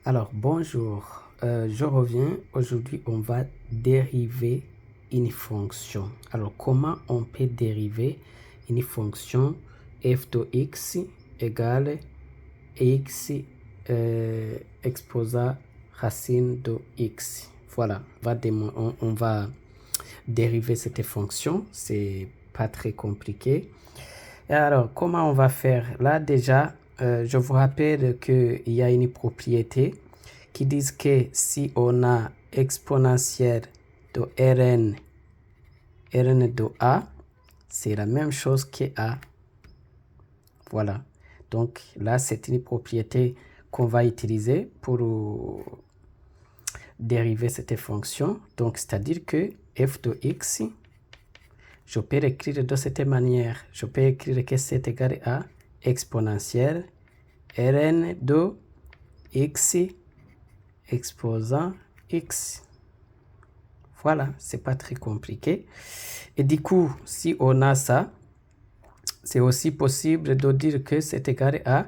Alors, bonjour, je reviens. Aujourd'hui, on va dériver une fonction. Alors, comment on peut dériver une fonction f de x égale x exposant racine de x. Voilà, on va dériver cette fonction. C'est pas très compliqué. Et alors, comment on va faire? Là, déjà, je vous rappelle qu'il y a une propriété qui dit que si on a exponentielle de Rn de A, c'est la même chose que A. Voilà. Donc là, c'est une propriété qu'on va utiliser pour dériver cette fonction. Donc, c'est-à-dire que f de x, je peux l'écrire de cette manière. Je peux écrire que c'est égal à exponentielle Rn de x exposant x. Voilà, c'est pas très compliqué. Et du coup, si on a ça, c'est aussi possible de dire que c'est égal à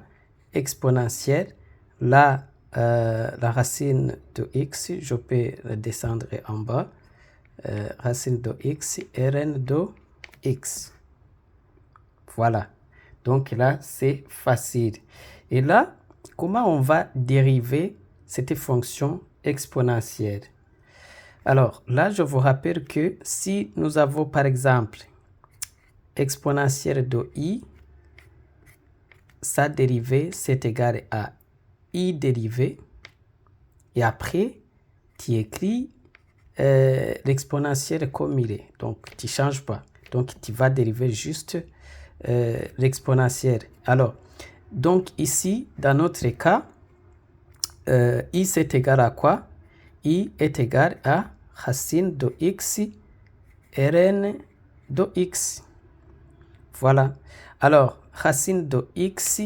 exponentielle. Là, la racine de x, je peux la descendre en bas. Racine de x, Rn de x. Voilà. Donc là, c'est facile. Et là, comment on va dériver cette fonction exponentielle? Alors là, je vous rappelle que si nous avons par exemple exponentielle de i, sa dérivée, c'est égal à i dérivée. Et après, tu écris l'exponentielle comme il est. Donc, tu ne changes pas. Donc, tu vas dériver juste l'exponentielle. Alors, donc ici, dans notre cas, i c'est égal à quoi? I est égal à racine de x Rn de x. Voilà. Alors, racine de x,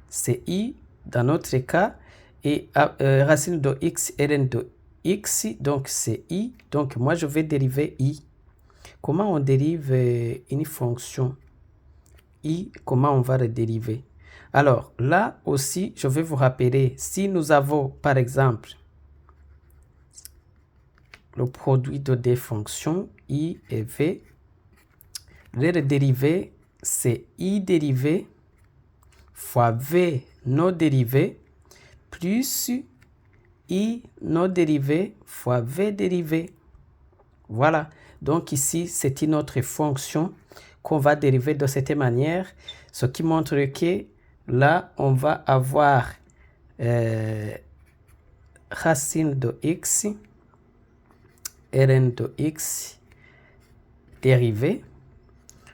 c'est i dans notre cas. Et racine de x Rn de x, donc c'est i. Donc, moi, je vais dériver i. Comment on dérive une fonction i? Comment on va le dériver? Alors, là aussi, je vais vous rappeler, si nous avons, par exemple, le produit de deux fonctions, i et v, leur dérivée, c'est i dérivé fois v non dérivé plus i non dérivé fois v dérivé. Voilà. Donc ici, c'est une autre fonction qu'on va dériver de cette manière, ce qui montre que là, on va avoir racine de x, Rn de x dérivée.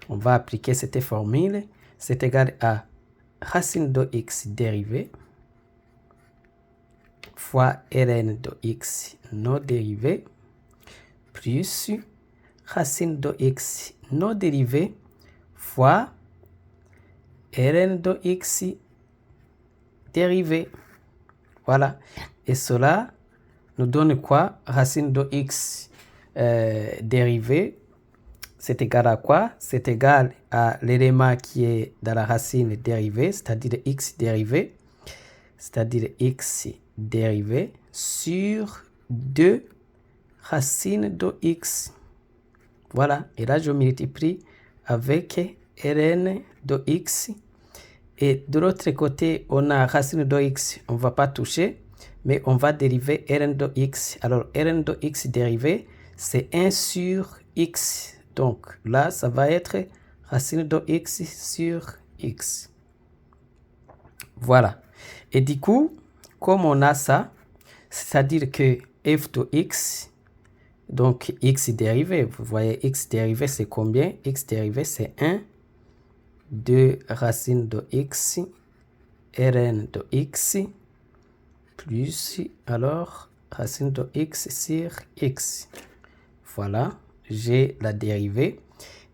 On va appliquer cette formule. C'est égal à racine de x dérivée fois Rn de x non dérivée plus racine de x non dérivée fois Rn de x dérivée. Voilà. Et cela nous donne quoi? Racine de x dérivée, c'est égal à quoi? C'est égal à l'élément qui est dans la racine dérivée, c'est-à-dire x dérivé, c'est-à-dire x dérivé sur 2 racines de x. Voilà. Et là, je multiplie avec Rn de x. Et de l'autre côté, on a racine de x, on ne va pas toucher, mais on va dériver Rn de x. Alors, Rn de x dérivé, c'est 1 sur x. Donc, là, ça va être racine de x sur x. Voilà. Et du coup, comme on a ça, c'est-à-dire que f de x, donc x dérivé, vous voyez, x dérivé, c'est combien? X dérivé, c'est 1 de racine de x, Rn de x, plus, alors, racine de x sur x. Voilà, j'ai la dérivée.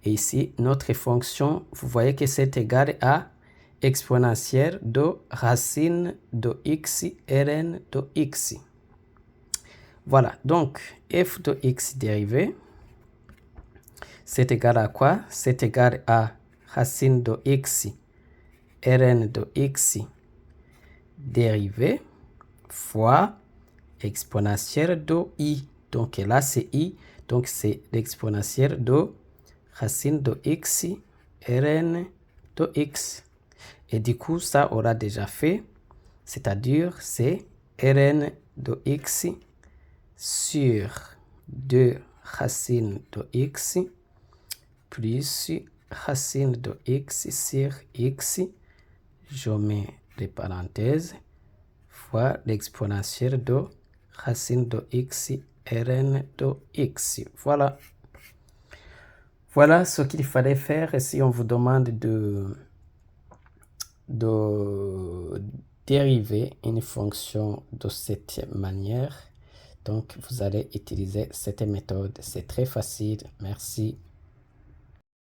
Et ici, notre fonction, vous voyez que c'est égal à exponentielle de racine de x, Rn de x. Voilà, donc f de x dérivé, c'est égal à quoi? C'est égal à racine de x, Rn de x dérivé fois exponentielle de I. Donc là, c'est I. Donc c'est l'exponentielle de racine de X, Rn de X. Et du coup, ça aura déjà fait. C'est-à-dire, c'est Rn de X sur 2 racine de X plus racine de X sur X. Je mets les parenthèses fois l'exponentielle de racine de X Rn de X. Voilà. Voilà ce qu'il fallait faire si on vous demande de dériver une fonction de cette manière. Donc, vous allez utiliser cette méthode. C'est très facile. Merci.